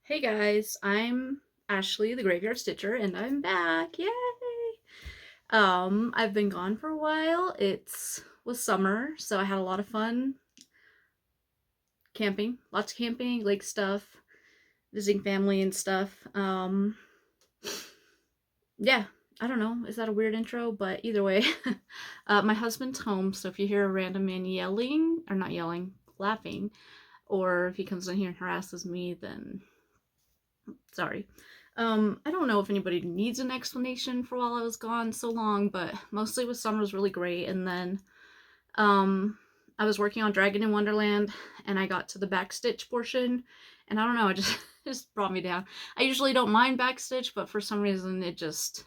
Hey guys, I'm Ashley, the Graveyard Stitcher, and I'm back. Yay! I've been gone for a while. It was summer, so I had a lot of fun camping, lots of camping, lake stuff, visiting family and stuff. Yeah, I don't know. Is that a weird intro? But either way, my husband's home, so if you hear a random man yelling, or not yelling, laughing, or if he comes in here and harasses me, then sorry. I don't know if anybody needs an explanation for while I was gone so long, but mostly was summer was really great. And then I was working on Dragon in Wonderland, and I got to the backstitch portion, and I don't know, it just just brought me down. I usually don't mind backstitch, but for some reason it just,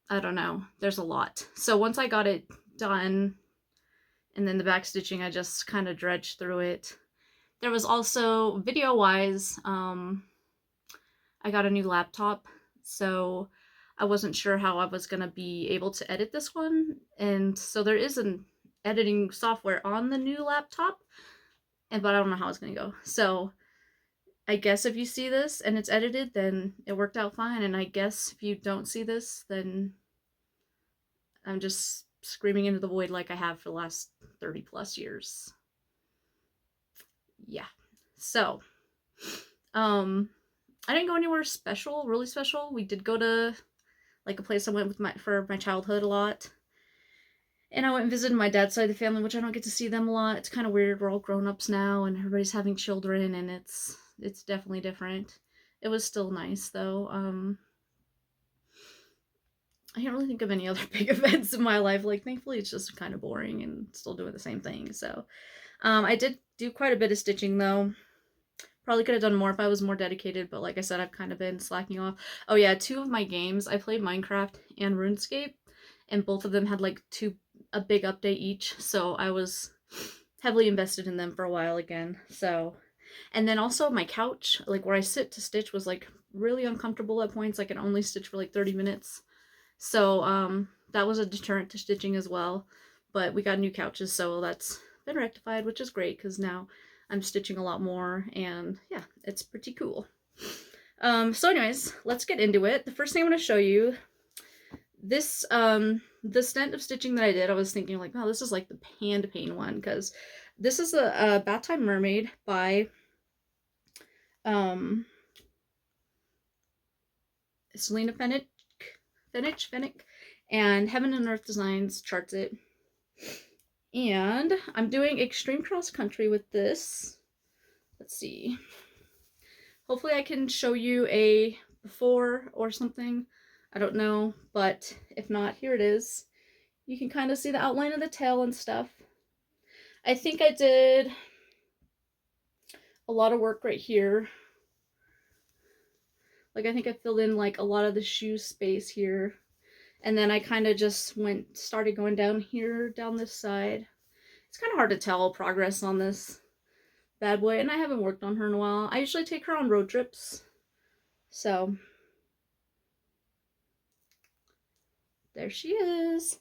I don't know. There's a lot. So once I got it done, and then the backstitching, I just kind of dredged through it. There was also video-wise, I got a new laptop, so I wasn't sure how I was going to be able to edit this one. And so there is an editing software on the new laptop, but I don't know how it's going to go. So I guess if you see this and it's edited, then it worked out fine. And I guess if you don't see this, then I'm just screaming into the void like I have for the last 30 plus years. Yeah. So, I didn't go anywhere special, really special. We did go to like a place I went with for my childhood a lot. And I went and visited my dad's side of the family, which I don't get to see them a lot. It's kind of weird. We're all grown-ups now and everybody's having children, and it's definitely different. It was still nice though. I can't really think of any other big events in my life. Like, thankfully it's just kind of boring and still doing the same thing. So I did do quite a bit of stitching though. Probably could have done more if I was more dedicated, but like I said, I've kind of been slacking off. Oh yeah, two of my games, I played Minecraft and RuneScape, and both of them had like a big update each, so I was heavily invested in them for a while again. So, and then also my couch, like where I sit to stitch, was like really uncomfortable at points. I could only stitch for like 30 minutes. So, that was a deterrent to stitching as well. But we got new couches, so that's been rectified, which is great because now I'm stitching a lot more, and yeah, it's pretty cool. So anyways, let's get into it. The first thing I'm going to show you, this, the stint of stitching that I did, I was thinking like, wow, this is like the hand pain one, because this is a Bath Time Mermaid by, Selena Fennick, and Heaven and Earth Designs charts it. And I'm doing Extreme Cross Country with this. Let's see. Hopefully I can show you a before or something. I don't know, but if not, here it is. You can kind of see the outline of the tail and stuff. I think I did a lot of work right here. Like, I think I filled in like a lot of the shoe space here. And then I kind of just started going down here, down this side. It's kind of hard to tell progress on this bad boy, and I haven't worked on her in a while. I usually take her on road trips. So, there she is.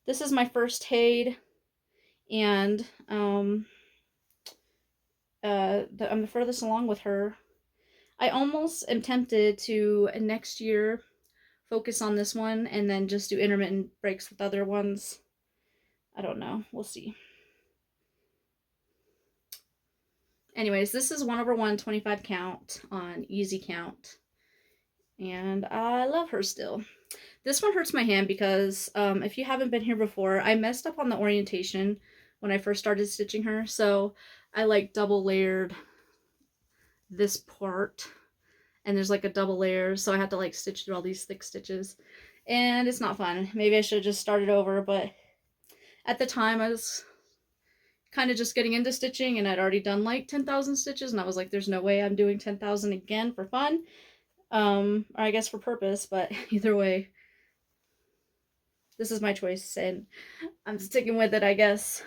This is my first Haid, and I'm the furthest along with her. I almost am tempted to next year focus on this one and then just do intermittent breaks with other ones. I don't know. We'll see. Anyways, this is 1/1 25 count on easy count. And I love her still. This one hurts my hand because if you haven't been here before, I messed up on the orientation when I first started stitching her. So I like double layered this part, and there's like a double layer, so I had to like stitch through all these thick stitches, and it's not fun. Maybe I should have just started over, but at the time I was kind of just getting into stitching, and I'd already done like 10,000 stitches, and I was like, there's no way I'm doing 10,000 again for fun, or I guess for purpose, but either way, this is my choice, and I'm sticking with it, I guess.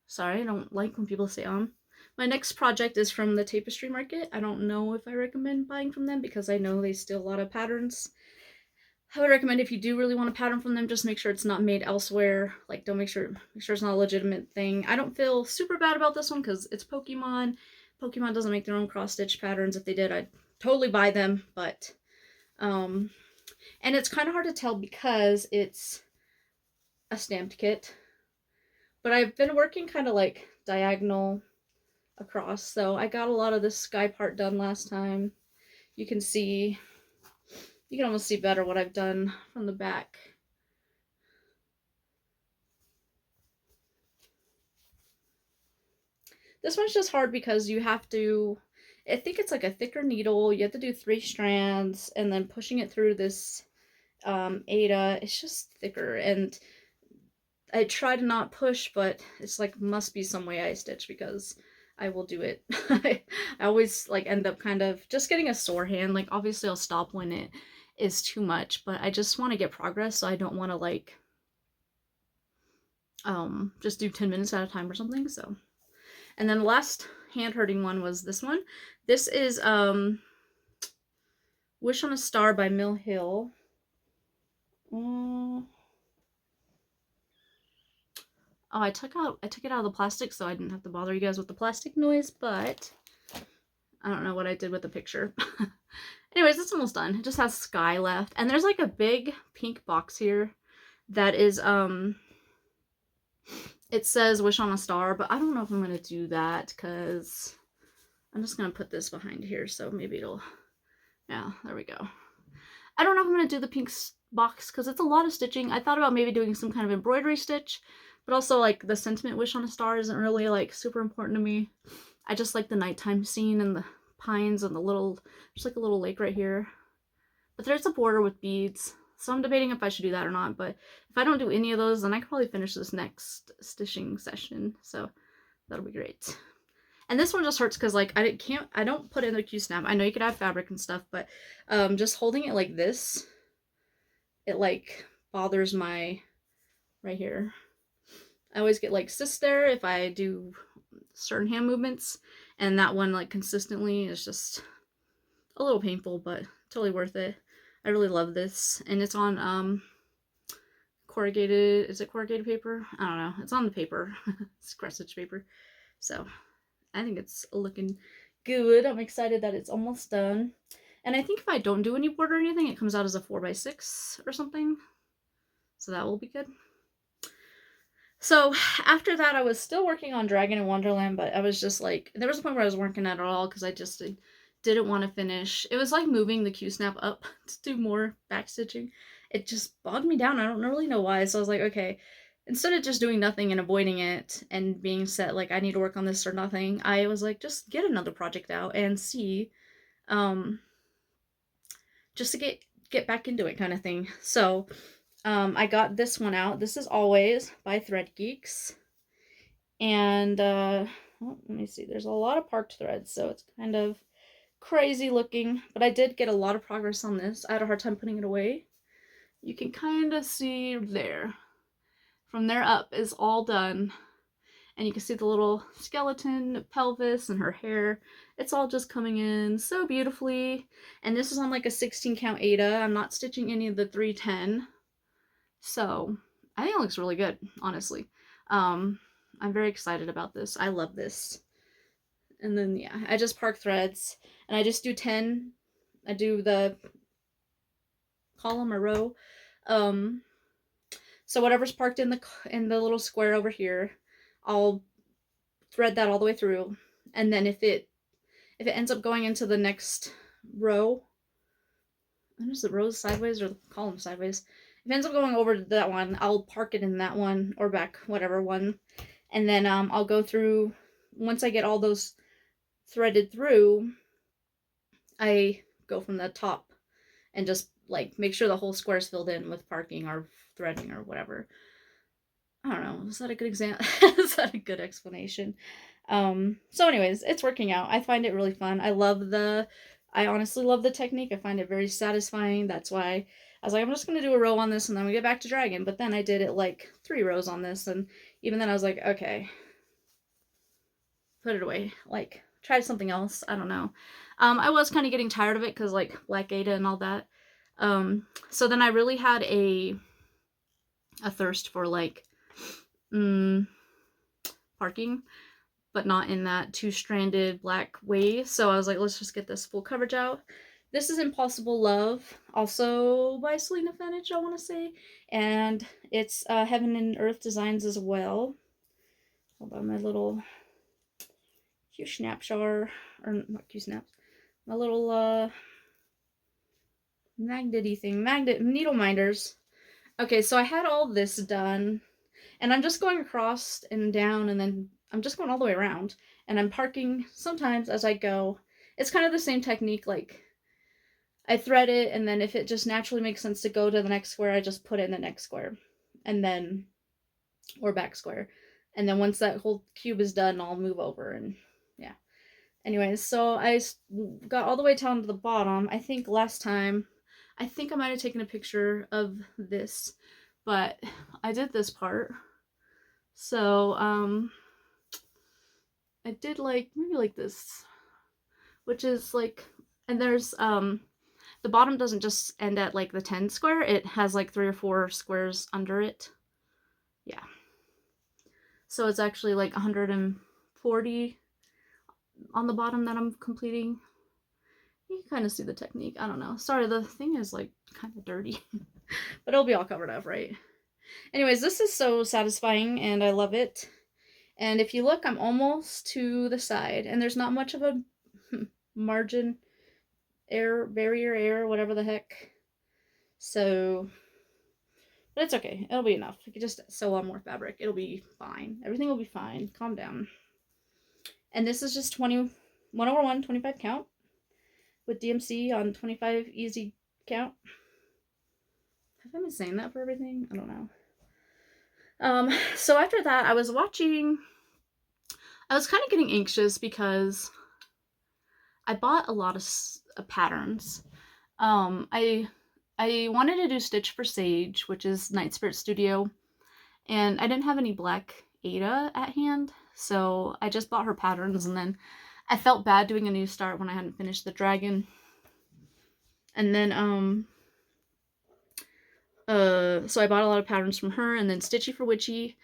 Sorry, I don't like when people say My next project is from the Tapestry Market. I don't know if I recommend buying from them because I know they steal a lot of patterns. I would recommend if you do really want a pattern from them, just make sure it's not made elsewhere. Like, don't make sure it's not a legitimate thing. I don't feel super bad about this one because it's Pokemon. Pokemon doesn't make their own cross stitch patterns. If they did, I'd totally buy them. But and it's kind of hard to tell because it's a stamped kit. But I've been working kind of like diagonal across, so I got a lot of this sky part done last time. You can almost see better what I've done from the back. This one's just hard because you have to, I think it's like a thicker needle. You have to do 3 strands and then pushing it through this Ada. It's just thicker, and I try to not push, but it's like must be some way I stitch because I will do it. I always like end up kind of just getting a sore hand. Like obviously I'll stop when it is too much, but I just want to get progress, so I don't want to like just do 10 minutes at a time or something. So, and then the last hand hurting one was this one. This is Wish on a Star by Mill Hill. Oh, I took it out of the plastic so I didn't have to bother you guys with the plastic noise, but I don't know what I did with the picture. Anyways, it's almost done. It just has sky left, and there's like a big pink box here that is it says Wish on a Star, but I don't know if I'm gonna do that because I'm just gonna put this behind here, so maybe it'll, yeah, there we go. I don't know if I'm gonna do the pink box because it's a lot of stitching. I thought about maybe doing some kind of embroidery stitch, but also like the sentiment Wish on a Star isn't really like super important to me. I just like the nighttime scene and the pines and the little, just like a little lake right here. But there's a border with beads, so I'm debating if I should do that or not. But if I don't do any of those, then I could probably finish this next stitching session. So that'll be great. And this one just hurts because like I don't put it in the Q-snap. I know you could have fabric and stuff, but just holding it like this, it like bothers my right here. I always get like cysts there if I do certain hand movements, and that one like consistently is just a little painful, but totally worth it. I really love this, and it's on corrugated, is it corrugated paper? I don't know, it's on the paper. It's cross stitch paper, so I think it's looking good. I'm excited that it's almost done, and I think if I don't do any border or anything, it comes out as a 4x6 or something, so that will be good. So after that, I was still working on Dragon and Wonderland, but I was just like, there was a point where I was working at it all because I just didn't want to finish. It was like moving the Q-snap up to do more backstitching. It just bogged me down. I don't really know why. So I was like, okay, instead of just doing nothing and avoiding it and being set like I need to work on this or nothing, I was like, just get another project out and see, just to get back into it kind of thing. So I got this one out. This is Always by Thread Geeks. And, well, let me see. There's a lot of parked threads, so it's kind of crazy looking. But I did get a lot of progress on this. I had a hard time putting it away. You can kind of see there. From there up is all done. And you can see the little skeleton pelvis and her hair. It's all just coming in so beautifully. And this is on like a 16 count Ada. I'm not stitching any of the 310. So I think it looks really good, honestly. I'm very excited about this. I love this. And then, yeah, I just park threads, and I just do 10. I do the column or row. So whatever's parked in the little square over here, I'll thread that all the way through. And then if it ends up going into the next row, is the rows sideways or the column sideways? If it ends up going over to that one, I'll park it in that one or back, whatever one. And then I'll go through, once I get all those threaded through, I go from the top and just like make sure the whole square is filled in with parking or threading or whatever. I don't know. Is that a good example? Is that a good explanation? So anyways, it's working out. I find it really fun. I honestly love the technique. I find it very satisfying. That's why I was like, I'm just going to do a row on this and then we get back to Dragon. But then I did it like 3 rows on this. And even then I was like, okay, put it away. Like, try something else. I don't know. I was kind of getting tired of it because like Black Ada and all that. So then I really had a thirst for like parking, but not in that two-stranded black way. So I was like, let's just get this full coverage out. This is Impossible Love, also by Selena Fenich, I want to say. And it's Heaven and Earth Designs as well. Hold on, my little Q-snap jar, or not Q-snaps, my little magnet-y thing, needle minders. Okay, so I had all this done, and I'm just going across and down, and then I'm just going all the way around, and I'm parking sometimes as I go. It's kind of the same technique, like I thread it, and then if it just naturally makes sense to go to the next square, I just put it in the next square, and then, or back square. And then once that whole cube is done, I'll move over, and yeah. Anyways, so I got all the way down to the bottom. I think last time, I think I might have taken a picture of this, but I did this part. So, I did like, maybe like this, which is like, and there's, the bottom doesn't just end at like the 10 square, it has like 3 or 4 squares under it. Yeah. So it's actually like 140 on the bottom that I'm completing. You can kind of see the technique. I don't know. Sorry, the thing is like kind of dirty, but it'll be all covered up, right? Anyways, this is so satisfying and I love it. And if you look, I'm almost to the side, and there's not much of a margin, barrier, whatever the heck. So, but it's okay. It'll be enough. You can just sew on more fabric. It'll be fine. Everything will be fine. Calm down. And this is just 1/1, 25 count with DMC on 25 easy count. Have I been saying that for everything? I don't know. So after that, I was kind of getting anxious because I bought a lot of patterns. I wanted to do Stitch for Sage, which is Night Spirit Studio, and I didn't have any black Ada at hand, so I just bought her patterns, and then I felt bad doing a new start when I hadn't finished the dragon. And then, so I bought a lot of patterns from her, and then Stitchy for Witchy.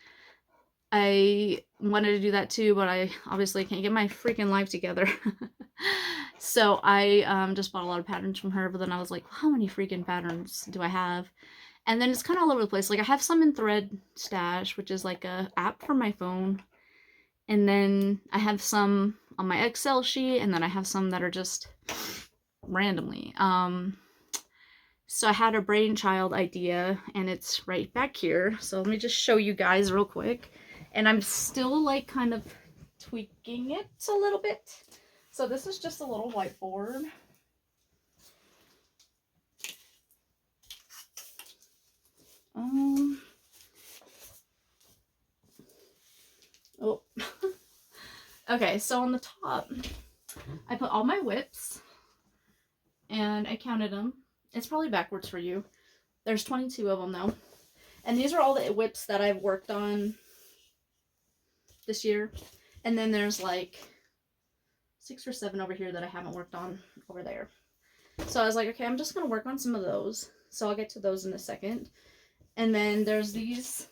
I wanted to do that too, but I obviously can't get my freaking life together. So I just bought a lot of patterns from her, but then I was like, how many freaking patterns do I have? And then it's kind of all over the place. Like I have some in Thread Stash, which is like a app for my phone. And then I have some on my Excel sheet, and then I have some that are just randomly. So I had a brainchild idea, and it's right back here. So let me just show you guys real quick. And I'm still like kind of tweaking it a little bit. So this is just a little whiteboard. Oh. Okay, so on the top, I put all my whips, and I counted them. It's probably backwards for you. There's 22 of them though. And these are all the whips that I've worked on this year. And then there's like 6 or 7 over here that I haven't worked on over there. So I was like, okay, I'm just going to work on some of those. So I'll get to those in a second. And then there's these.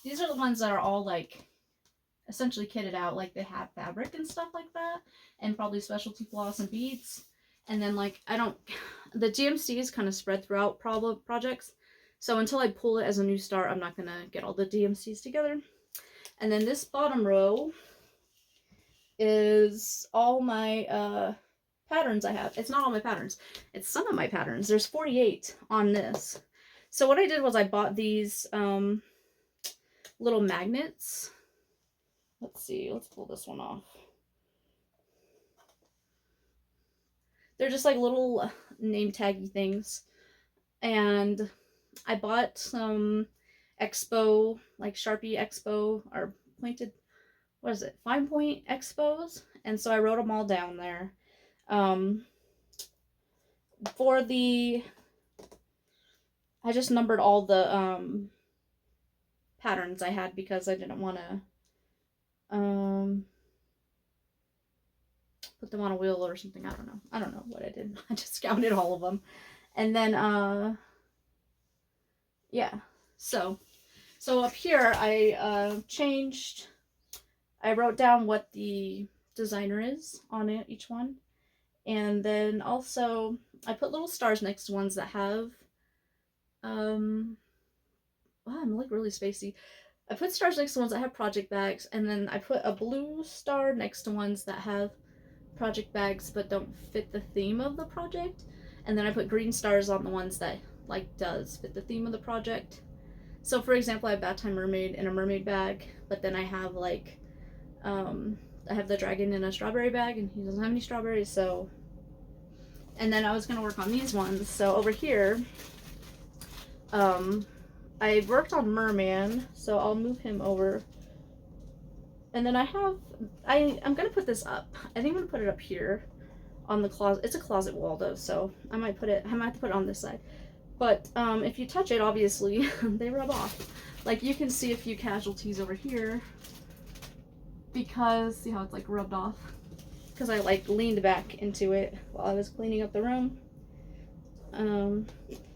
These are the ones that are all like essentially kitted out. Like they have fabric and stuff like that. And probably specialty floss and beads. And then like, the GMC is kind of spread throughout projects. So until I pull it as a new start, I'm not going to get all the DMCs together. And then this bottom row is all my patterns I have. It's not all my patterns. It's some of my patterns. There's 48 on this. So what I did was I bought these little magnets. Let's see. Let's pull this one off. They're just like little name taggy things. And I bought some Expo, like Sharpie Expo, or pointed, what is it, fine point Expos. And so I wrote them all down there. For the, I just numbered all the patterns I had because I didn't want to put them on a wheel or something. I don't know what I did. I just counted all of them. And then, yeah. So up here, I wrote down what the designer is on it, each one. And then also, I put little stars next to ones that have, wow, I'm like really spacey. I put stars next to ones that have project bags, and then I put a blue star next to ones that have project bags but don't fit the theme of the project. And then I put green stars on the ones that like does fit the theme of the project. So for example, I have Bath Time Mermaid in a mermaid bag, but then I have like, I have the dragon in a strawberry bag, and he doesn't have any strawberries, so. And then I was gonna work on these ones. So over here, I worked on Merman, so I'll move him over. And then I'm gonna put this up. I think I'm gonna put it up here on the closet. It's a closet wall though, so I might have to put it on this side. But if you touch it, obviously, they rub off. Like you can see a few casualties over here because, see how it's like rubbed off? Because I like leaned back into it while I was cleaning up the room.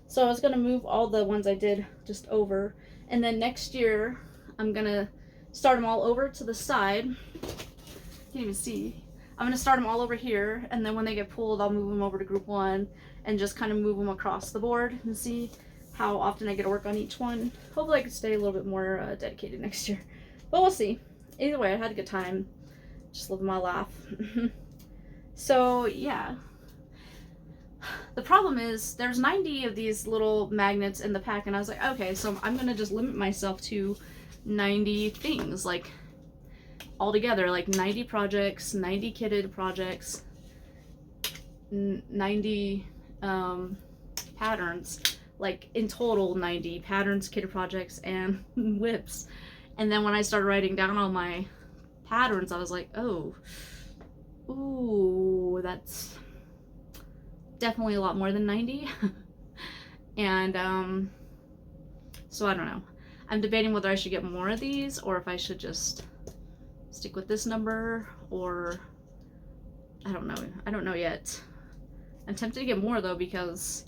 So I was gonna move all the ones I did just over, and then next year I'm gonna start them all over to the side. Can't even see. I'm gonna start them all over here, and then when they get pulled, I'll move them over to group 1 and just kind of move them across the board and see how often I get to work on each one. Hopefully I can stay a little bit more dedicated next year, but we'll see. Either way, I had a good time, just living my life. So yeah. The problem is there's 90 of these little magnets in the pack, and I was like, okay, so I'm gonna just limit myself to 90 things, like altogether, like 90 projects, 90 kitted projects, 90 patterns, like in total 90 patterns, kitted projects, and whips. And then when I started writing down all my patterns, I was like, oh, ooh, that's definitely a lot more than 90. And so I don't know. I'm debating whether I should get more of these or if I should just stick with this number, or I don't know. I don't know yet. I'm tempted to get more though because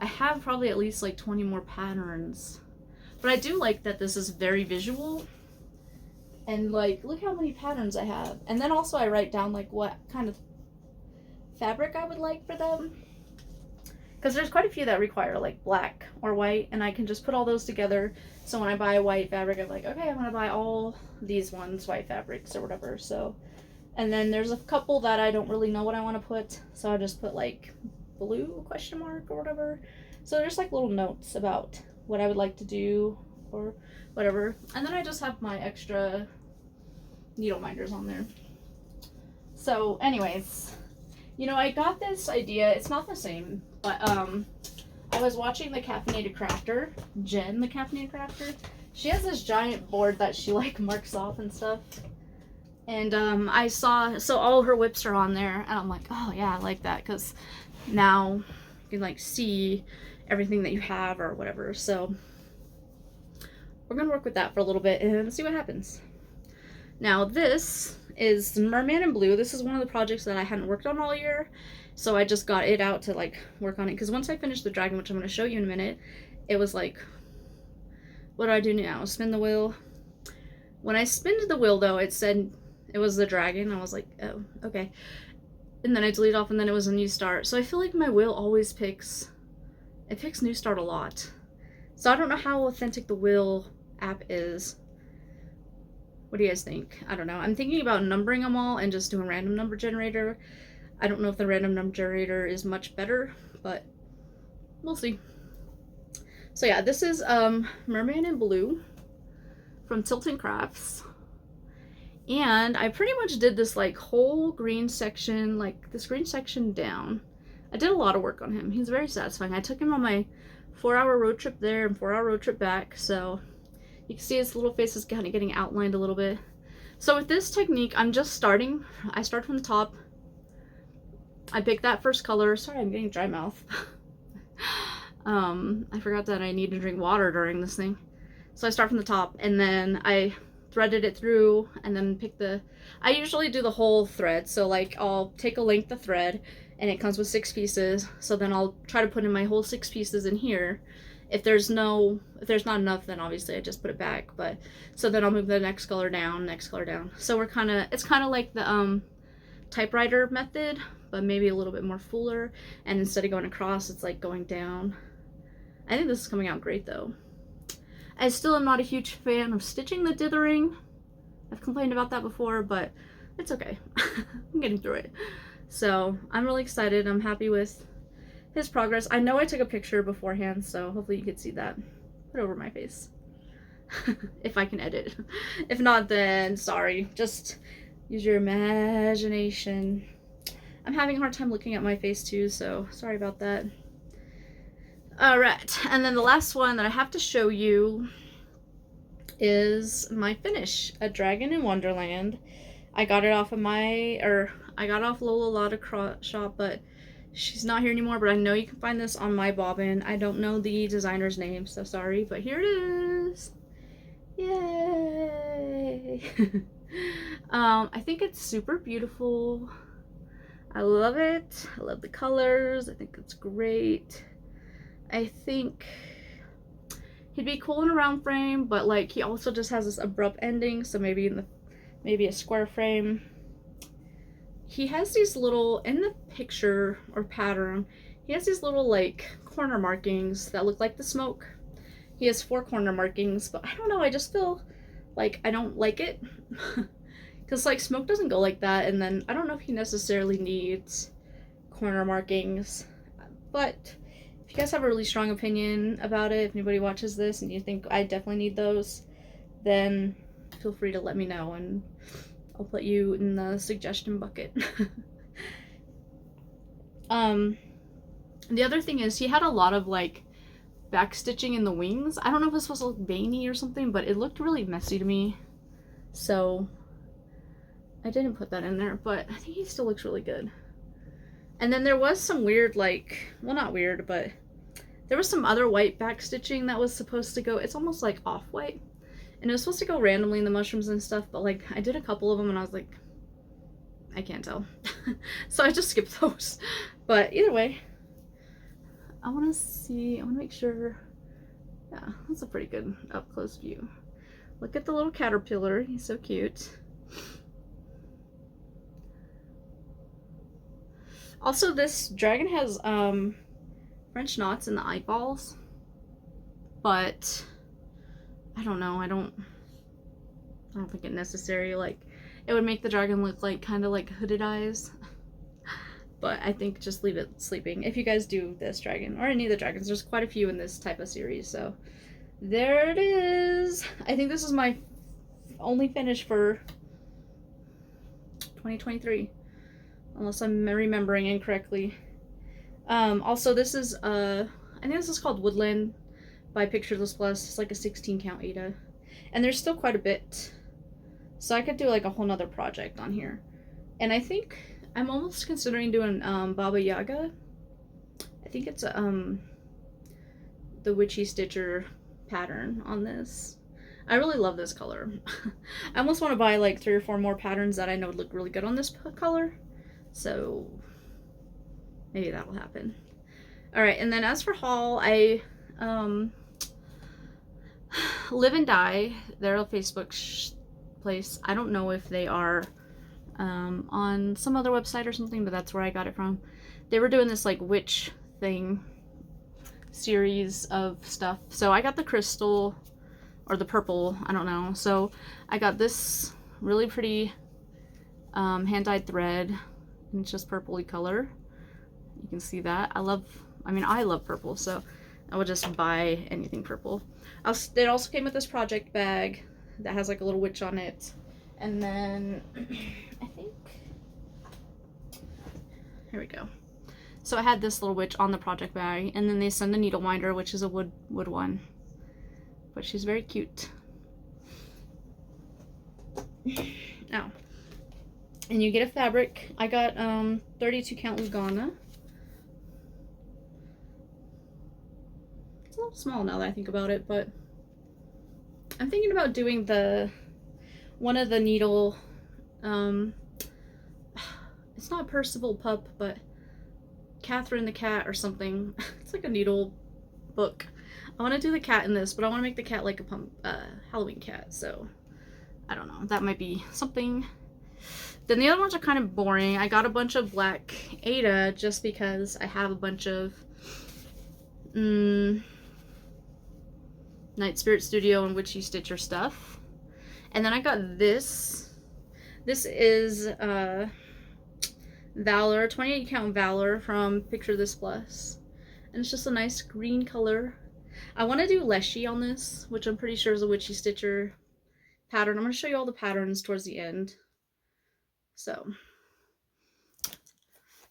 I have probably at least like 20 more patterns. But I do like that this is very visual. And like, look how many patterns I have. And then also I write down like what kind of fabric I would like for them. Because there's quite a few that require like black or white, and I can just put all those together. So when I buy a white fabric, I'm like, okay, I'm gonna buy all these ones, white fabrics or whatever. So, and then there's a couple that I don't really know what I want to put, so I just put like blue question mark or whatever. So there's like little notes about what I would like to do or whatever. And then I just have my extra needle minders on there. So anyways, you know, I got this idea. It's not the same, but I was watching the Caffeinated Crafter, Jen, the Caffeinated Crafter. She has this giant board that she like marks off and stuff. And I saw, so all her whips are on there, and I'm like, oh yeah, I like that, because now you can like see everything that you have or whatever. So we're gonna work with that for a little bit and see what happens. Now this is Mermaid Blue. This is one of the projects that I hadn't worked on all year, so I just got it out to like work on it, because once I finished the dragon, which I'm going to show you in a minute, it was like, what do I do now? Spin the wheel. When I spinned the wheel though, it said it was the dragon. I was like, oh, okay. And then I delete off, and then it was a new start. So I feel like my wheel always picks new start a lot. So I don't know how authentic the wheel app is. What do you guys think? I don't know. I'm thinking about numbering them all and just doing random number generator. I don't know if the random number generator is much better, but we'll see. So yeah, this is Mermaid Blue from Tilton Crafts. And I pretty much did this like whole green section, like this green section down. I did a lot of work on him. He's very satisfying. I took him on my 4-hour road trip there and 4-hour road trip back, so you can see his little face is kind of getting outlined a little bit. So with this technique, I'm just starting. I start from the top. I pick that first color. Sorry, I'm getting dry mouth. I forgot that I need to drink water during this thing. So I start from the top, and then I threaded it through, and then pick the, I usually do the whole thread. So like I'll take a length of thread and it comes with 6 pieces. So then I'll try to put in my whole 6 pieces in here. If there's not enough, then obviously I just put it back. But so then I'll move the next color down, next color down. So it's kind of like the typewriter method, but maybe a little bit more fuller. And instead of going across, it's like going down. I think this is coming out great though. I still am not a huge fan of stitching the dithering. I've complained about that before, but it's okay. I'm getting through it. So I'm really excited. I'm happy with his progress. I know I took a picture beforehand, so hopefully you could see that. Put it over my face. If I can edit. If not, then sorry. Just use your imagination. I'm having a hard time looking at my face too, so sorry about that. Alright, and then the last one that I have to show you is my finish, a dragon in Wonderland. I got it off of I got it off Lola Lotta shop, but she's not here anymore, but I know you can find this on my bobbin. I don't know the designer's name, so sorry, but here it is. Yay! I think it's super beautiful. I love it. I love the colors. I think it's great. I think he'd be cool in a round frame, but like he also just has this abrupt ending, so maybe maybe a square frame. He has these little, in the picture or pattern, he has these little like corner markings that look like the smoke. He has 4 corner markings, but I don't know, I just feel like I don't like it. Because like smoke doesn't go like that, and then I don't know if he necessarily needs corner markings. But if you guys have a really strong opinion about it, if anybody watches this and you think I definitely need those, then feel free to let me know and I'll put you in the suggestion bucket. The other thing is he had a lot of like back stitching in the wings. I don't know if it's supposed to look veiny or something, but it looked really messy to me. So I didn't put that in there, but I think he still looks really good. And then there was some weird, like, well, not weird, but there was some other white back stitching that was supposed to go, it's almost like off-white. And it was supposed to go randomly in the mushrooms and stuff, but like I did a couple of them and I was like, I can't tell. So I just skipped those. But either way, I want to make sure, yeah, that's a pretty good up close view. Look at the little caterpillar, he's so cute. Also, this dragon has French knots in the eyeballs, but I don't know, I don't think it necessary. Like, it would make the dragon look like kind of like hooded eyes. But I think just leave it sleeping. If you guys do this dragon, or any of the dragons, there's quite a few in this type of series, so there it is. I think this is my only finish for 2023, unless I'm remembering incorrectly. Also, this is I think this is called Woodland by Pictureless Plus. It's like a 16 count Ada, and there's still quite a bit, so I could do like a whole nother project on here. And I think I'm almost considering doing Baba Yaga. I think it's the Witchy Stitcher pattern on this. I really love this color. I almost want to buy like 3 or 4 more patterns that I know would look really good on this color, so maybe that'll happen. Alright, and then as for haul, I Live and Die, they're a Facebook place. I don't know if they are on some other website or something, but that's where I got it from. They were doing this like witch thing series of stuff. So I got the crystal, or the purple, I don't know. So I got this really pretty hand-dyed thread, and it's just purpley color. You can see that. I love purple, so I would just buy anything purple. It also came with this project bag that has like a little witch on it. And then I think, here we go. So I had this little witch on the project bag, and then they send a needle winder, which is a wood one. But she's very cute. Now, and you get a fabric. I got 32 count Lugana. It's a little small now that I think about it, but I'm thinking about doing one of the needle, it's not Percival Pup, but Catherine the cat or something. It's like a needle book. I want to do the cat in this, but I want to make the cat like a Halloween cat. So I don't know. That might be something. Then the other ones are kind of boring. I got a bunch of black Ada just because I have a bunch of Night Spirit Studio and Witchy Stitcher stuff. And then I got this. This is Valor, 28 count Valor from Picture This Plus. And it's just a nice green color. I want to do Leshy on this, which I'm pretty sure is a Witchy Stitcher pattern. I'm going to show you all the patterns towards the end. So,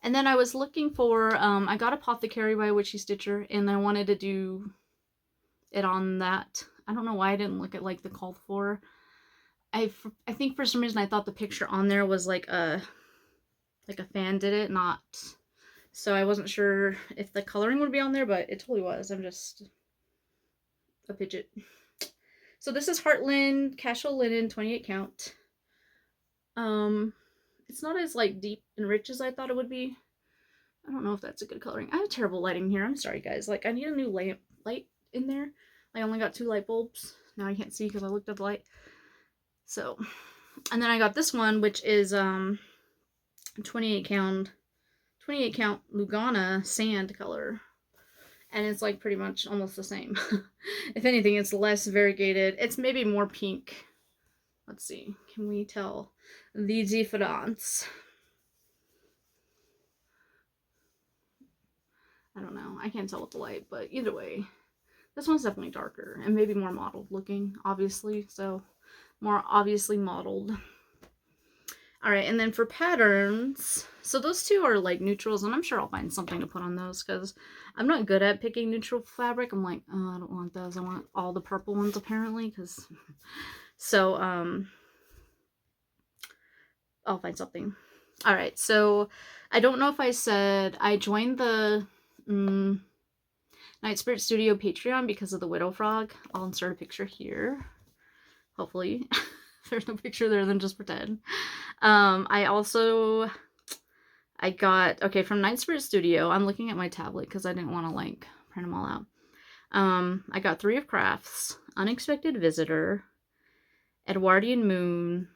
and then I was looking for, I got Apothecary by Witchy Stitcher, and I wanted to do it on that. I don't know why I didn't look at like the called for. I think for some reason I thought the picture on there was like a fan did it, not. So I wasn't sure if the coloring would be on there, but it totally was. I'm just a fidget. So this is Heartland Casual Linen 28 count. It's not as like deep and rich as I thought it would be. I don't know if that's a good coloring. I have terrible lighting here. I'm sorry guys. Like I need a new light in there. I only got 2 light bulbs. Now I can't see because I looked at the light. So, and then I got this one, which is 28 count Lugana sand color. And it's like pretty much almost the same. If anything, it's less variegated. It's maybe more pink. Let's see. Can we tell the difference? I don't know. I can't tell with the light, but either way, this one's definitely darker and maybe more mottled looking, obviously. So more obviously mottled. All right, and then for patterns, so those two are like neutrals, and I'm sure I'll find something to put on those because I'm not good at picking neutral fabric. I'm like, oh, I don't want those. I want all the purple ones apparently, because so I'll find something. All right, so I don't know if I said I joined the Night Spirit Studio Patreon because of the Widow Frog. I'll insert a picture here, hopefully. There's no picture there, then just pretend. I got, okay, from Night Spirit Studio, I'm looking at my tablet because I didn't want to, like, print them all out. I got 3 of Crafts, Unexpected Visitor, Edwardian Moon,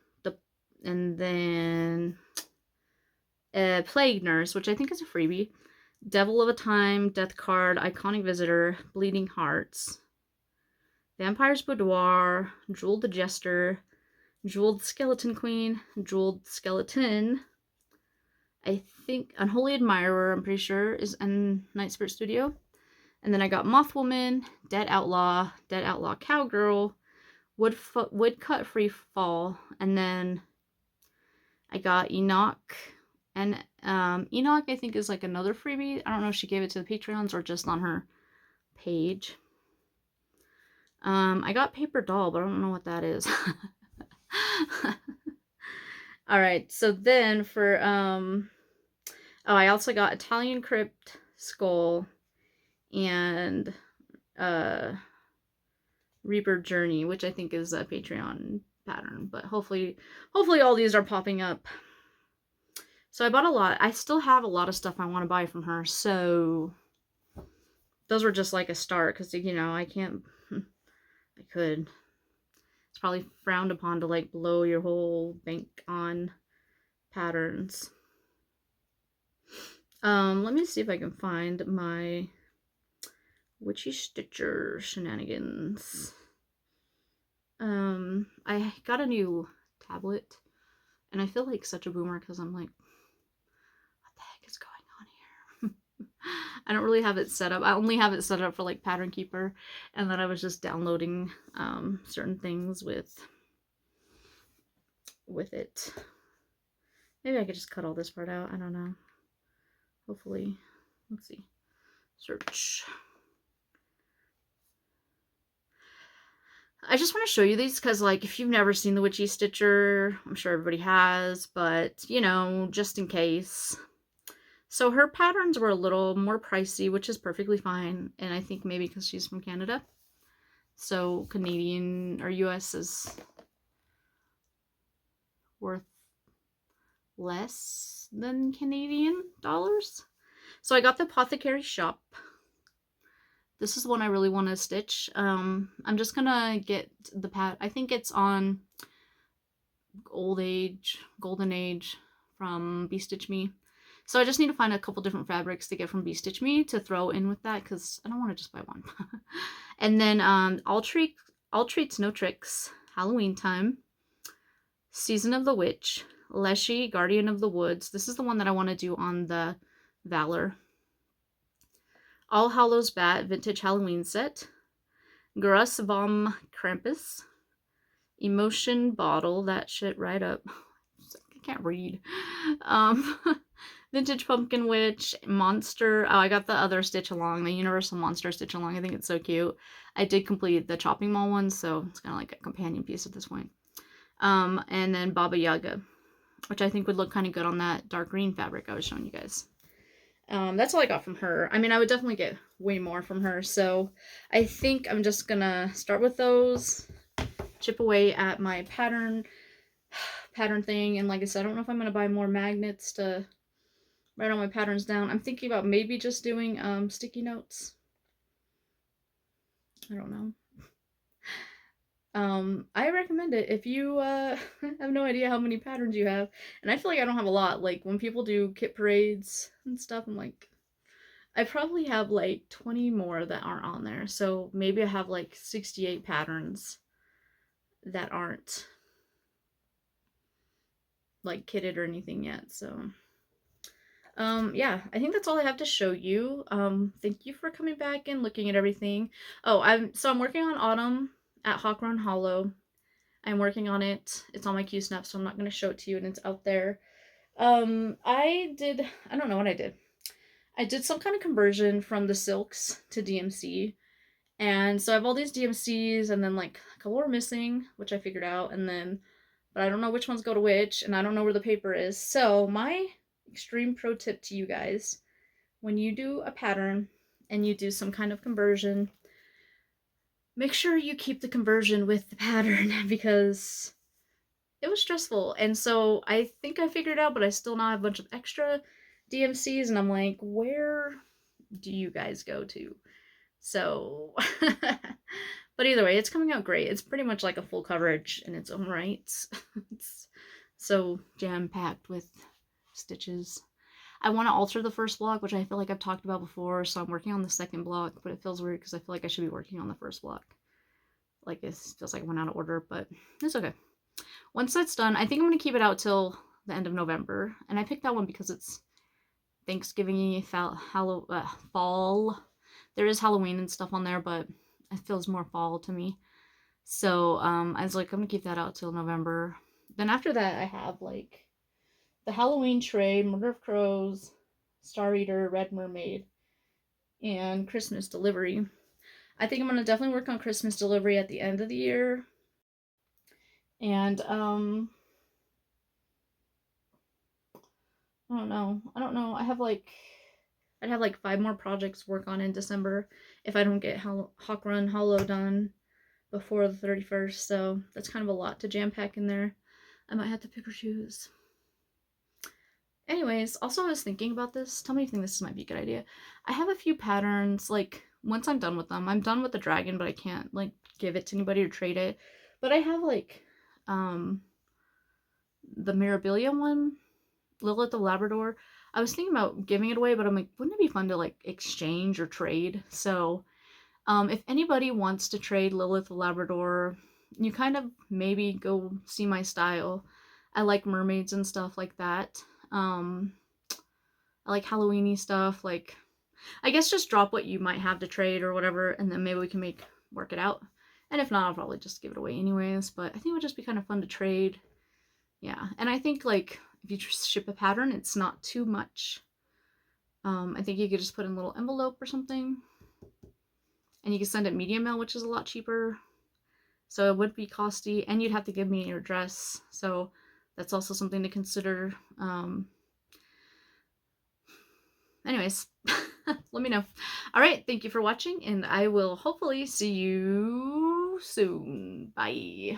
and then Plague Nurse, which I think is a freebie, Devil of a Time, Death Card, Iconic Visitor, Bleeding Hearts, Vampire's Boudoir, Jewel the Jester, Jeweled Skeleton Queen, Jeweled Skeleton, I think Unholy Admirer, I'm pretty sure, is in Night Spirit Studio. And then I got Mothwoman, Dead Outlaw Cowgirl, Woodcut Free Fall, and then I got Enoch. And Enoch, I think, is like another freebie. I don't know if she gave it to the Patreons or just on her page. I got Paper Doll, but I don't know what that is. All right, so then for oh, I also got Italian Crypt Skull and Reaper Journey, which I think is a Patreon pattern, but hopefully all these are popping up. So I bought a lot. I still have a lot of stuff I want to buy from her, so those were just like a start because, you know, I could. It's probably frowned upon to like blow your whole bank on patterns. Let me see if I can find my Witchy Stitcher shenanigans. I got a new tablet, and I feel like such a boomer because I'm like, what the heck is going on here? I don't really have it set up. I only have it set up for like Pattern Keeper, and then I was just downloading certain things with it. Maybe I could just cut all this part out. I don't know. Hopefully. Let's see. Search. I just want to show you these because, like, if you've never seen the Witchy Stitcher, I'm sure everybody has, but, you know, just in case. So her patterns were a little more pricey, which is perfectly fine, and I think maybe because she's from Canada. So Canadian or US is worth less than Canadian dollars. So I got the Apothecary Shop. This is the one I really want to stitch. I'm just gonna get the pad. I think it's on Golden Age from Bee Stitch Me. So I just need to find a couple different fabrics to get from Bee Stitch Me to throw in with that, because I don't want to just buy one. And then All Treats No Tricks, Halloween Time, Season of the Witch, Leshy, Guardian of the Woods. This is the one that I want to do on the Valor. All Hallows Bat Vintage Halloween Set, Gruss vom Krampus, Emotion Bottle, that shit right up. I can't read. Vintage Pumpkin Witch, Monster. Oh, I got the other Stitch Along, the Universal Monster Stitch Along. I think it's so cute. I did complete the Chopping Mall one, so it's kind of like a companion piece at this point. And then Baba Yaga, which I think would look kind of good on that dark green fabric I was showing you guys. That's all I got from her. I mean, I would definitely get way more from her, so I think I'm just gonna start with those, chip away at my pattern thing, and like I said, I don't know if I'm gonna buy more magnets to write all my patterns down. I'm thinking about maybe just doing sticky notes. I don't know. I recommend it if you have no idea how many patterns you have. And I feel like I don't have a lot. Like when people do kit parades and stuff, I'm like, I probably have like 20 more that aren't on there. So maybe I have like 68 patterns that aren't like kitted or anything yet. So yeah, I think that's all I have to show you. Thank you for coming back and looking at everything. Oh, I'm working on Autumn at Hawk Run Hollow. I'm working on it. It's on my Q-Snap, so I'm not going to show it to you, and it's out there. I don't know what I did. I did some kind of conversion from the silks to DMC. And so I have all these DMCs, and then like a couple are missing, which I figured out, and then, but I don't know which ones go to which, and I don't know where the paper is. So my extreme pro tip to you guys, when you do a pattern and you do some kind of conversion, make sure you keep the conversion with the pattern, because it was stressful. And so I think I figured it out, but I still now have a bunch of extra DMCs, and I'm like, where do you guys go to? So, but either way, it's coming out great. It's pretty much like a full coverage in its own right. It's so jam-packed with stitches. I want to alter the first block, which I feel like I've talked about before, so I'm working on the second block, but it feels weird because I feel like I should be working on the first block. Like, it feels like I went out of order, but it's okay. Once that's done, I think I'm going to keep it out till the end of November, and I picked that one because it's Thanksgiving-y, fall. There is Halloween and stuff on there, but it feels more fall to me. So I was like, I'm going to keep that out till November. Then after that, I have like the Halloween tray, Murder of Crows, Star Eater, Red Mermaid, and Christmas Delivery. I think I'm going to definitely work on Christmas Delivery at the end of the year. And I don't know. I'd have like 5 more projects to work on in December if I don't get Hawk Run Hollow done before the 31st. So that's kind of a lot to jam pack in there. I might have to pick or choose. Anyways, also I was thinking about this. Tell me if you think this might be a good idea. I have a few patterns, like once I'm done with them. I'm done with the dragon, but I can't like give it to anybody or trade it. But I have like the Mirabilia one, Lilith the Labrador. I was thinking about giving it away, but I'm like, wouldn't it be fun to like exchange or trade? So if anybody wants to trade Lilith the Labrador, you kind of maybe go see my style. I like mermaids and stuff like that. I like Halloween-y stuff. Like, I guess just drop what you might have to trade or whatever, and then maybe we can work it out. And if not, I'll probably just give it away anyways. But I think it would just be kind of fun to trade. Yeah, and I think like if you ship a pattern, it's not too much. I think you could just put in a little envelope or something, and you can send it medium mail, which is a lot cheaper. So it would be costly, and you'd have to give me your address. So that's also something to consider. Anyways, let me know. All right, thank you for watching, and I will hopefully see you soon. Bye.